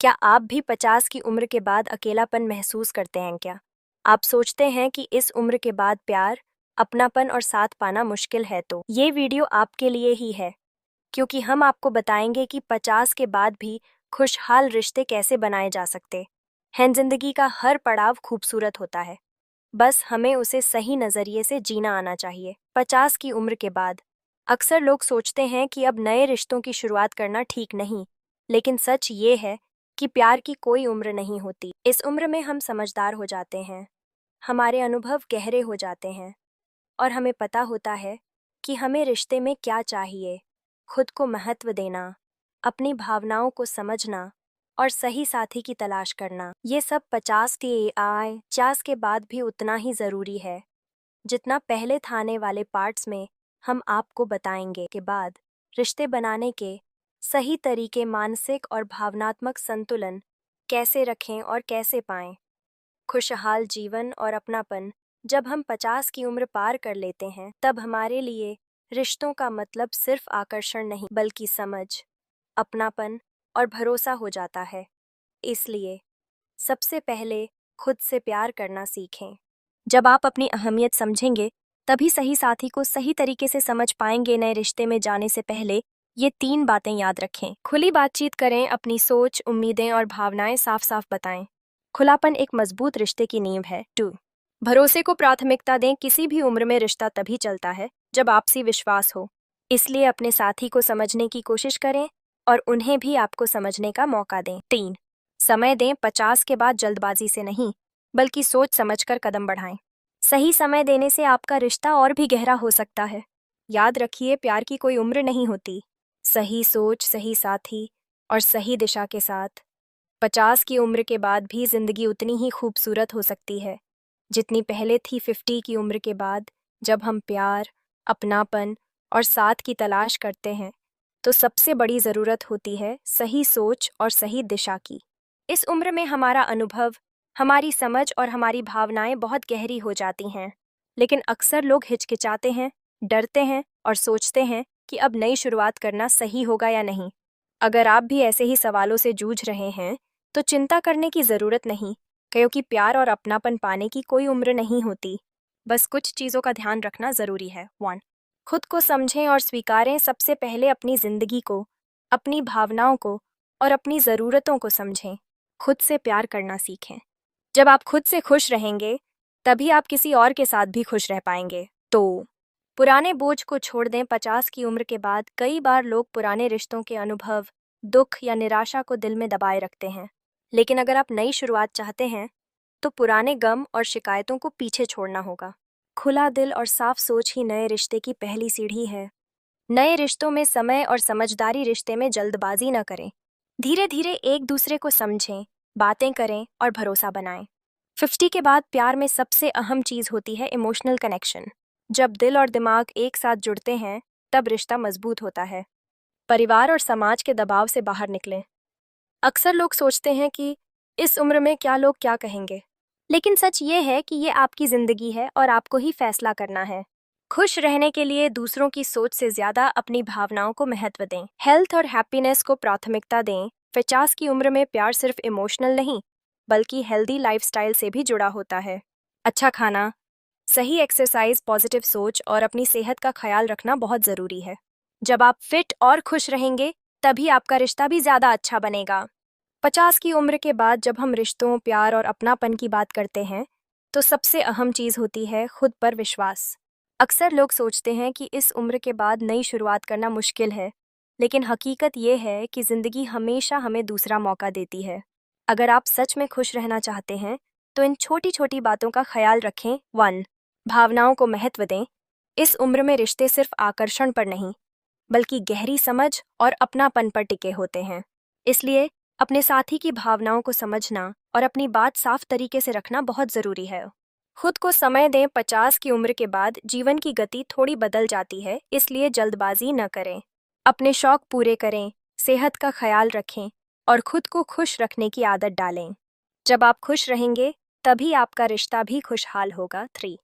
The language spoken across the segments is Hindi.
क्या आप भी 50 की उम्र के बाद अकेलापन महसूस करते हैं क्या? आप सोचते हैं कि इस उम्र के बाद प्यार, अपनापन और साथ पाना मुश्किल है, तो ये वीडियो आपके लिए ही है, क्योंकि हम आपको बताएंगे कि 50 के बाद भी खुशहाल रिश्ते कैसे बनाए जा सकते हैं। जिंदगी का हर पड़ाव खूबसूरत होता है, बस हमें उसे सही नजरिए से जीना आना चाहिए। 50 की उम्र के बाद अक्सर लोग सोचते हैं कि अब नए रिश्तों की शुरुआत करना ठीक नहीं, लेकिन सच ये है कि प्यार की कोई उम्र नहीं होती। इस उम्र में हम समझदार हो जाते हैं, हमारे अनुभव गहरे हो जाते हैं और हमें पता होता है कि हमें रिश्ते में क्या चाहिए। खुद को महत्व देना, अपनी भावनाओं को समझना और सही साथी की तलाश करना, ये सब 50 के बाद भी उतना ही ज़रूरी है जितना पहले थाने वाले पार्ट्स में हम आपको बताएंगे। के बाद रिश्ते बनाने के सही तरीके, मानसिक और भावनात्मक संतुलन कैसे रखें और कैसे पाएं खुशहाल जीवन और अपनापन। जब हम 50 की उम्र पार कर लेते हैं, तब हमारे लिए रिश्तों का मतलब सिर्फ आकर्षण नहीं, बल्कि समझ, अपनापन और भरोसा हो जाता है। इसलिए सबसे पहले खुद से प्यार करना सीखें। जब आप अपनी अहमियत समझेंगे, तभी सही साथी को सही तरीके से समझ पाएंगे। नए रिश्ते में जाने से पहले ये 3 बातें याद रखें। खुली बातचीत करें, अपनी सोच, उम्मीदें और भावनाएं साफ साफ बताएं। खुलापन एक मजबूत रिश्ते की नींव है। 2, भरोसे को प्राथमिकता दें। किसी भी उम्र में रिश्ता तभी चलता है जब आपसी विश्वास हो। इसलिए अपने साथी को समझने की कोशिश करें और उन्हें भी आपको समझने का मौका दें। 3, समय दें। 50 के बाद जल्दबाजी से नहीं, बल्कि सोच समझकर कदम बढ़ाएं। सही समय देने से आपका रिश्ता और भी गहरा हो सकता है। याद रखिए, प्यार की कोई उम्र नहीं होती। सही सोच, सही साथी और सही दिशा के साथ 50 की उम्र के बाद भी जिंदगी उतनी ही खूबसूरत हो सकती है जितनी पहले थी। 50 की उम्र के बाद जब हम प्यार, अपनापन और साथ की तलाश करते हैं, तो सबसे बड़ी ज़रूरत होती है सही सोच और सही दिशा की। इस उम्र में हमारा अनुभव, हमारी समझ और हमारी भावनाएं बहुत गहरी हो जाती हैं, लेकिन अक्सर लोग हिचकिचाते हैं, डरते हैं और सोचते हैं कि अब नई शुरुआत करना सही होगा या नहीं। अगर आप भी ऐसे ही सवालों से जूझ रहे हैं, तो चिंता करने की ज़रूरत नहीं, क्योंकि प्यार और अपनापन पाने की कोई उम्र नहीं होती। बस कुछ चीज़ों का ध्यान रखना ज़रूरी है। 1, खुद को समझें और स्वीकारें। सबसे पहले अपनी ज़िंदगी को, अपनी भावनाओं को और अपनी ज़रूरतों को समझें। खुद से प्यार करना सीखें। जब आप खुद से खुश रहेंगे, तभी आप किसी और के साथ भी खुश रह पाएंगे। तो पुराने बोझ को छोड़ दें। 50 की उम्र के बाद कई बार लोग पुराने रिश्तों के अनुभव, दुख या निराशा को दिल में दबाए रखते हैं, लेकिन अगर आप नई शुरुआत चाहते हैं, तो पुराने गम और शिकायतों को पीछे छोड़ना होगा। खुला दिल और साफ सोच ही नए रिश्ते की पहली सीढ़ी है। नए रिश्तों में समय और समझदारी, रिश्ते में जल्दबाजी न करें। धीरे धीरे एक दूसरे को समझें, बातें करें और भरोसा बनाएं। 50 के बाद प्यार में सबसे अहम चीज़ होती है इमोशनल कनेक्शन। जब दिल और दिमाग एक साथ जुड़ते हैं, तब रिश्ता मजबूत होता है। परिवार और समाज के दबाव से बाहर निकलें। अक्सर लोग सोचते हैं कि इस उम्र में क्या लोग क्या कहेंगे, लेकिन सच ये है कि ये आपकी ज़िंदगी है और आपको ही फैसला करना है। खुश रहने के लिए दूसरों की सोच से ज़्यादा अपनी भावनाओं को महत्व दें। हेल्थ और हैप्पीनेस को प्राथमिकता दें। 50 की उम्र में प्यार सिर्फ इमोशनल नहीं, बल्कि हेल्दी लाइफस्टाइल से भी जुड़ा होता है। अच्छा खाना, सही एक्सरसाइज, पॉजिटिव सोच और अपनी सेहत का ख्याल रखना बहुत ज़रूरी है। जब आप फिट और खुश रहेंगे, तभी आपका रिश्ता भी ज़्यादा अच्छा बनेगा। 50 की उम्र के बाद जब हम रिश्तों, प्यार और अपनापन की बात करते हैं, तो सबसे अहम चीज़ होती है खुद पर विश्वास। अक्सर लोग सोचते हैं कि इस उम्र के बाद नई शुरुआत करना मुश्किल है, लेकिन हकीकत ये है कि ज़िंदगी हमेशा हमें दूसरा मौका देती है। अगर आप सच में खुश रहना चाहते हैं, तो इन छोटी छोटी बातों का ख्याल रखें। 1, भावनाओं को महत्व दें। इस उम्र में रिश्ते सिर्फ आकर्षण पर नहीं, बल्कि गहरी समझ और अपनापन पर टिके होते हैं। इसलिए अपने साथी की भावनाओं को समझना और अपनी बात साफ तरीके से रखना बहुत ज़रूरी है। खुद को समय दें। 50 की उम्र के बाद जीवन की गति थोड़ी बदल जाती है, इसलिए जल्दबाजी न करें। अपने शौक पूरे करें, सेहत का ख्याल रखें और खुद को खुश रखने की आदत डालें। जब आप खुश रहेंगे, तभी आपका रिश्ता भी खुशहाल होगा। 3,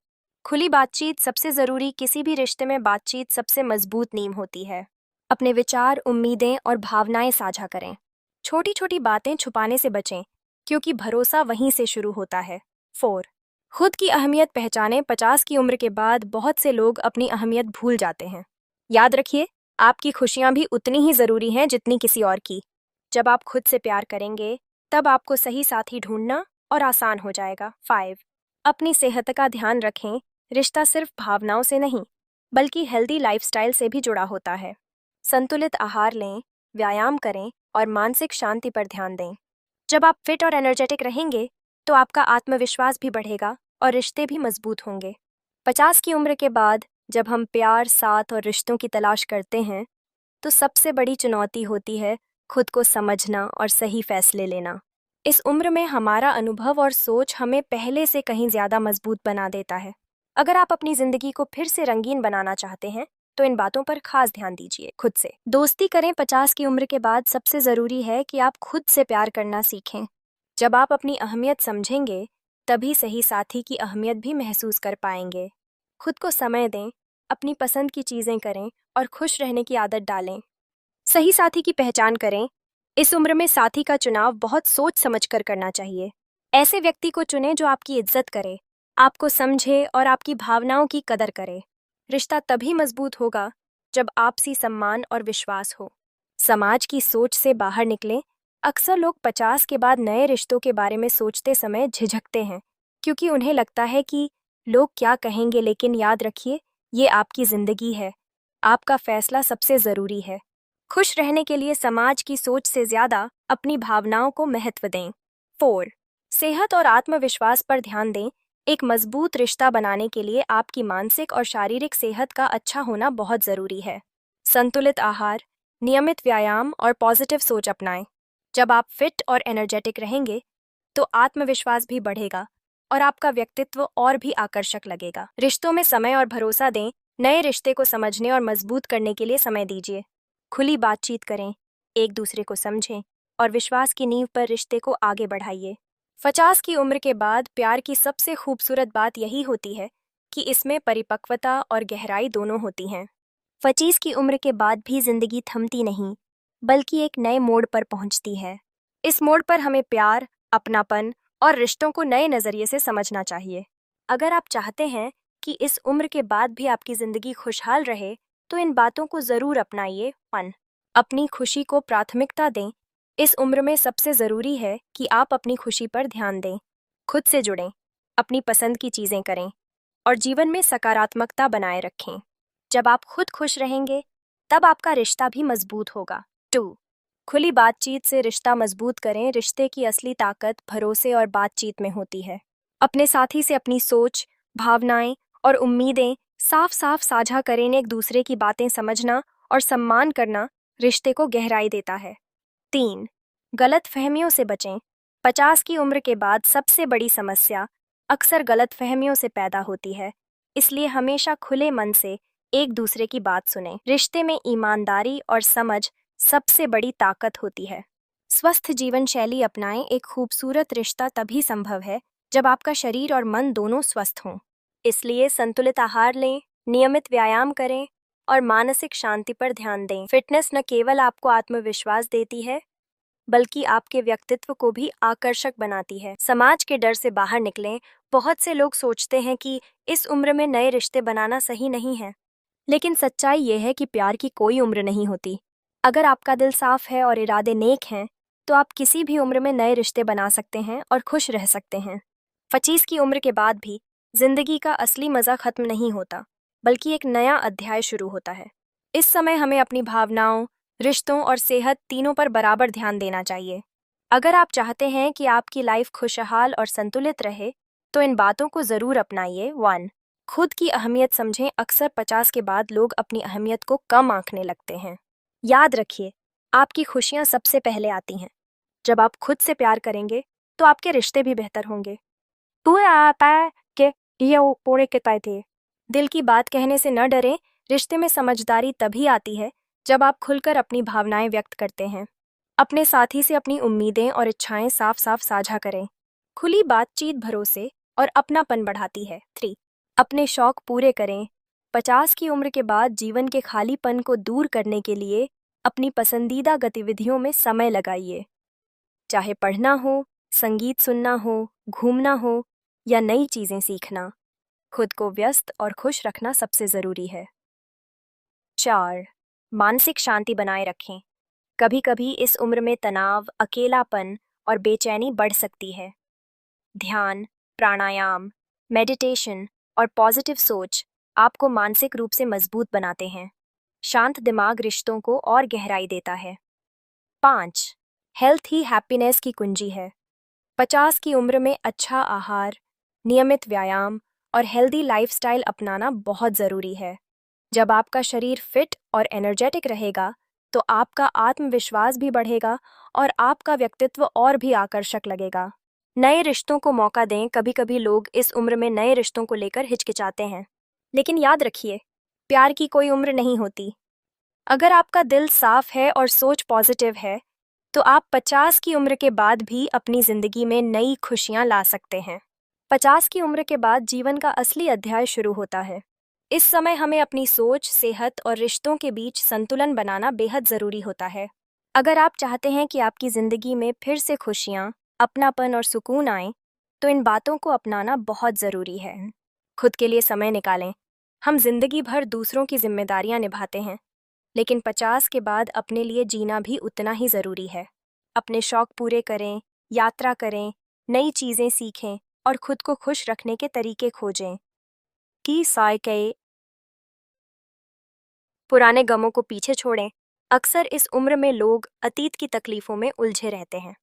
खुली बातचीत सबसे ज़रूरी। किसी भी रिश्ते में बातचीत सबसे मजबूत नींव होती है। अपने विचार, उम्मीदें और भावनाएं साझा करें। छोटी छोटी बातें छुपाने से बचें, क्योंकि भरोसा वहीं से शुरू होता है। 4. खुद की अहमियत पहचानें। 50 की उम्र के बाद बहुत से लोग अपनी अहमियत भूल जाते हैं। याद रखिए, आपकी खुशियां भी उतनी ही जरूरी हैं जितनी किसी और की। जब आप खुद से प्यार करेंगे, तब आपको सही साथी ढूंढना और आसान हो जाएगा। 5. अपनी सेहत का ध्यान रखें। रिश्ता सिर्फ भावनाओं से नहीं, बल्कि हेल्दी लाइफस्टाइल से भी जुड़ा होता है। संतुलित आहार लें, व्यायाम करें और मानसिक शांति पर ध्यान दें। जब आप फिट और एनर्जेटिक रहेंगे, तो आपका आत्मविश्वास भी बढ़ेगा और रिश्ते भी मजबूत होंगे। 50 की उम्र के बाद जब हम प्यार, साथ और रिश्तों की तलाश करते हैं, तो सबसे बड़ी चुनौती होती है खुद को समझना और सही फैसले लेना। इस उम्र में हमारा अनुभव और सोच हमें पहले से कहीं ज्यादा मजबूत बना देता है। अगर आप अपनी जिंदगी को फिर से रंगीन बनाना चाहते हैं, तो इन बातों पर खास ध्यान दीजिए। खुद से दोस्ती करें। 50 की उम्र के बाद सबसे जरूरी है कि आप खुद से प्यार करना सीखें। जब आप अपनी अहमियत समझेंगे, तभी सही साथी की अहमियत भी महसूस कर पाएंगे। खुद को समय दें, अपनी पसंद की चीजें करें और खुश रहने की आदत डालें। सही साथी की पहचान करें। इस उम्र में साथी का चुनाव बहुत सोच समझ कर करना चाहिए। ऐसे व्यक्ति को चुनें जो आपकी इज्जत करे, आपको समझे और आपकी भावनाओं की कदर करे। रिश्ता तभी मजबूत होगा जब आपसी सम्मान और विश्वास हो। समाज की सोच से बाहर निकलें। अक्सर लोग 50 के बाद नए रिश्तों के बारे में सोचते समय झिझकते हैं, क्योंकि उन्हें लगता है कि लोग क्या कहेंगे। लेकिन याद रखिए, ये आपकी जिंदगी है, आपका फैसला सबसे जरूरी है। खुश रहने के लिए समाज की सोच से ज्यादा अपनी भावनाओं को महत्व दें। 4. सेहत और आत्मविश्वास पर ध्यान दें। एक मजबूत रिश्ता बनाने के लिए आपकी मानसिक और शारीरिक सेहत का अच्छा होना बहुत जरूरी है। संतुलित आहार, नियमित व्यायाम और पॉजिटिव सोच अपनाएं। जब आप फिट और एनर्जेटिक रहेंगे, तो आत्मविश्वास भी बढ़ेगा और आपका व्यक्तित्व और भी आकर्षक लगेगा। रिश्तों में समय और भरोसा दें। नए रिश्ते को समझने और मजबूत करने के लिए समय दीजिए। खुली बातचीत करें, एक दूसरे को समझें और विश्वास की नींव पर रिश्ते को आगे बढ़ाइए। 50 की उम्र के बाद प्यार की सबसे खूबसूरत बात यही होती है कि इसमें परिपक्वता और गहराई दोनों होती हैं। 25 की उम्र के बाद भी जिंदगी थमती नहीं, बल्कि एक नए मोड़ पर पहुंचती है। इस मोड़ पर हमें प्यार, अपनापन और रिश्तों को नए नजरिए से समझना चाहिए। अगर आप चाहते हैं कि इस उम्र के बाद भी आपकी जिंदगी खुशहाल रहे, तो इन बातों को जरूर अपनाइए। 1. अपनी खुशी को प्राथमिकता दें। इस उम्र में सबसे जरूरी है कि आप अपनी खुशी पर ध्यान दें। खुद से जुड़ें, अपनी पसंद की चीजें करें और जीवन में सकारात्मकता बनाए रखें। जब आप खुद खुश रहेंगे, तब आपका रिश्ता भी मजबूत होगा। 2. खुली बातचीत से रिश्ता मजबूत करें। रिश्ते की असली ताकत भरोसे और बातचीत में होती है। अपने साथी से अपनी सोच, भावनाएं और उम्मीदें साफ साफ साझा करें। एक दूसरे की बातें समझना और सम्मान करना रिश्ते को गहराई देता है। 3. गलत फहमियों से बचें। 50 की उम्र के बाद सबसे बड़ी समस्या अक्सर गलत फहमियों से पैदा होती है, इसलिए हमेशा खुले मन से एक दूसरे की बात सुनें। रिश्ते में ईमानदारी और समझ सबसे बड़ी ताकत होती है। स्वस्थ जीवन शैली अपनाएं। एक खूबसूरत रिश्ता तभी संभव है जब आपका शरीर और मन दोनों स्वस्थ हों। इसलिए संतुलित आहार लें, नियमित व्यायाम करें और मानसिक शांति पर ध्यान दें। फिटनेस न केवल आपको आत्मविश्वास देती है, बल्कि आपके व्यक्तित्व को भी आकर्षक बनाती है। समाज के डर से बाहर निकलें। बहुत से लोग सोचते हैं कि इस उम्र में नए रिश्ते बनाना सही नहीं है, लेकिन सच्चाई ये है कि प्यार की कोई उम्र नहीं होती। अगर आपका दिल साफ है और इरादे नेक हैं, तो आप किसी भी उम्र में नए रिश्ते बना सकते हैं और खुश रह सकते हैं। 25 की उम्र के बाद भी जिंदगी का असली मजा खत्म नहीं होता, बल्कि एक नया अध्याय शुरू होता है। इस समय हमें अपनी भावनाओं, रिश्तों और सेहत तीनों पर बराबर ध्यान देना चाहिए। अगर आप चाहते हैं कि आपकी लाइफ खुशहाल और संतुलित रहे, तो इन बातों को जरूर अपनाइए। 1. खुद की अहमियत समझें। अक्सर 50 के बाद लोग अपनी अहमियत को कम आंकने लगते हैं। याद रखिए, आपकी खुशियां सबसे पहले आती हैं। जब आप खुद से प्यार करेंगे, तो आपके रिश्ते भी बेहतर होंगे। दिल की बात कहने से न डरें। रिश्ते में समझदारी तभी आती है जब आप खुलकर अपनी भावनाएं व्यक्त करते हैं। अपने साथी से अपनी उम्मीदें और इच्छाएं साफ साफ साझा करें। खुली बातचीत भरोसे और अपनापन बढ़ाती है। 3. अपने शौक पूरे करें। 50 की उम्र के बाद जीवन के खालीपन को दूर करने के लिए अपनी पसंदीदा गतिविधियों में समय लगाइए। चाहे पढ़ना हो, संगीत सुनना हो, घूमना हो या नई चीज़ें सीखना, खुद को व्यस्त और खुश रखना सबसे ज़रूरी है। 4. मानसिक शांति बनाए रखें। कभी कभी इस उम्र में तनाव, अकेलापन और बेचैनी बढ़ सकती है। ध्यान, प्राणायाम, मेडिटेशन और पॉजिटिव सोच आपको मानसिक रूप से मजबूत बनाते हैं। शांत दिमाग रिश्तों को और गहराई देता है। 5. हेल्थ ही हैप्पीनेस की कुंजी है। 50 की उम्र में अच्छा आहार, नियमित व्यायाम और हेल्दी लाइफस्टाइल अपनाना बहुत ज़रूरी है। जब आपका शरीर फिट और एनर्जेटिक रहेगा, तो आपका आत्मविश्वास भी बढ़ेगा और आपका व्यक्तित्व और भी आकर्षक लगेगा। नए रिश्तों को मौका दें। कभी कभी लोग इस उम्र में नए रिश्तों को लेकर हिचकिचाते हैं, लेकिन याद रखिए, प्यार की कोई उम्र नहीं होती। अगर आपका दिल साफ है और सोच पॉजिटिव है, तो आप 50 की उम्र के बाद भी अपनी जिंदगी में नई खुशियां ला सकते हैं। 50 की उम्र के बाद जीवन का असली अध्याय शुरू होता है। इस समय हमें अपनी सोच, सेहत और रिश्तों के बीच संतुलन बनाना बेहद ज़रूरी होता है। अगर आप चाहते हैं कि आपकी ज़िंदगी में फिर से खुशियाँ, अपनापन और सुकून आए, तो इन बातों को अपनाना बहुत ज़रूरी है। खुद के लिए समय निकालें। हम जिंदगी भर दूसरों की जिम्मेदारियां निभाते हैं, लेकिन 50 के बाद अपने लिए जीना भी उतना ही ज़रूरी है। अपने शौक पूरे करें, यात्रा करें, नई चीज़ें सीखें और खुद को खुश रखने के तरीके खोजें। की साइके पुराने गमों को पीछे छोड़ें। अक्सर इस उम्र में लोग अतीत की तकलीफों में उलझे रहते हैं,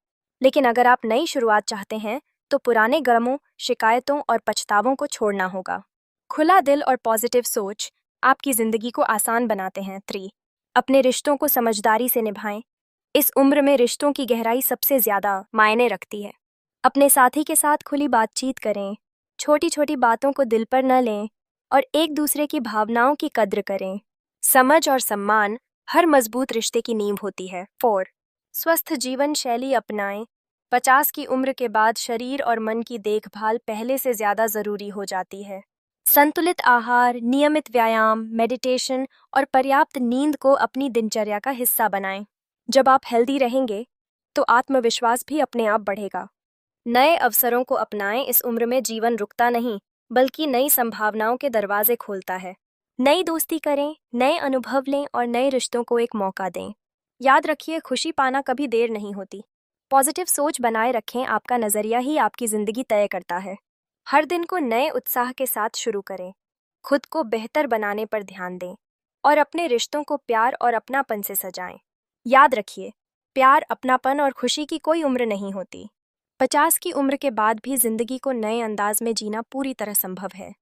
लेकिन अगर आप नई शुरुआत चाहते हैं, तो पुराने गमों, शिकायतों और पछतावों को छोड़ना होगा। खुला दिल और पॉजिटिव सोच आपकी जिंदगी को आसान बनाते हैं। 3. अपने रिश्तों को समझदारी से निभाएं। इस उम्र में रिश्तों की गहराई सबसे ज्यादा मायने रखती है। अपने साथी के साथ खुली बातचीत करें, छोटी छोटी बातों को दिल पर न लें और एक दूसरे की भावनाओं की कद्र करें। समझ और सम्मान हर मजबूत रिश्ते की नींव होती है। 4. स्वस्थ जीवन शैली अपनाएं। 50 की उम्र के बाद शरीर और मन की देखभाल पहले से ज्यादा जरूरी हो जाती है। संतुलित आहार, नियमित व्यायाम, मेडिटेशन और पर्याप्त नींद को अपनी दिनचर्या का हिस्सा बनाएं। जब आप हेल्दी रहेंगे, तो आत्मविश्वास भी अपने आप बढ़ेगा। नए अवसरों को अपनाएं। इस उम्र में जीवन रुकता नहीं, बल्कि नई संभावनाओं के दरवाजे खोलता है। नई दोस्ती करें, नए अनुभव लें और नए रिश्तों को एक मौका दें। याद रखिए, खुशी पाना कभी देर नहीं होती। पॉजिटिव सोच बनाए रखें। आपका नजरिया ही आपकी जिंदगी तय करता है। हर दिन को नए उत्साह के साथ शुरू करें। खुद को बेहतर बनाने पर ध्यान दें और अपने रिश्तों को प्यार और अपनापन से सजाएं। याद रखिए, प्यार, अपनापन और खुशी की कोई उम्र नहीं होती। 50 की उम्र के बाद भी जिंदगी को नए अंदाज में जीना पूरी तरह संभव है।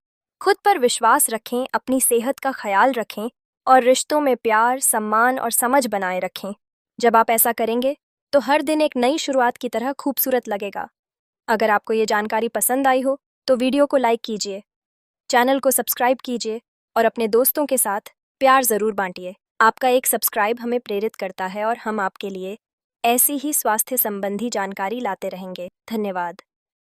खुद पर विश्वास रखें, अपनी सेहत का ख्याल रखें और रिश्तों में प्यार, सम्मान और समझ बनाए रखें। जब आप ऐसा करेंगे, तो हर दिन एक नई शुरुआत की तरह खूबसूरत लगेगा। अगर आपको ये जानकारी पसंद आई हो, तो वीडियो को लाइक कीजिए, चैनल को सब्सक्राइब कीजिए और अपने दोस्तों के साथ प्यार ज़रूर बांटिए। आपका एक सब्सक्राइब हमें प्रेरित करता है और हम आपके लिए ऐसी ही स्वास्थ्य संबंधी जानकारी लाते रहेंगे। धन्यवाद।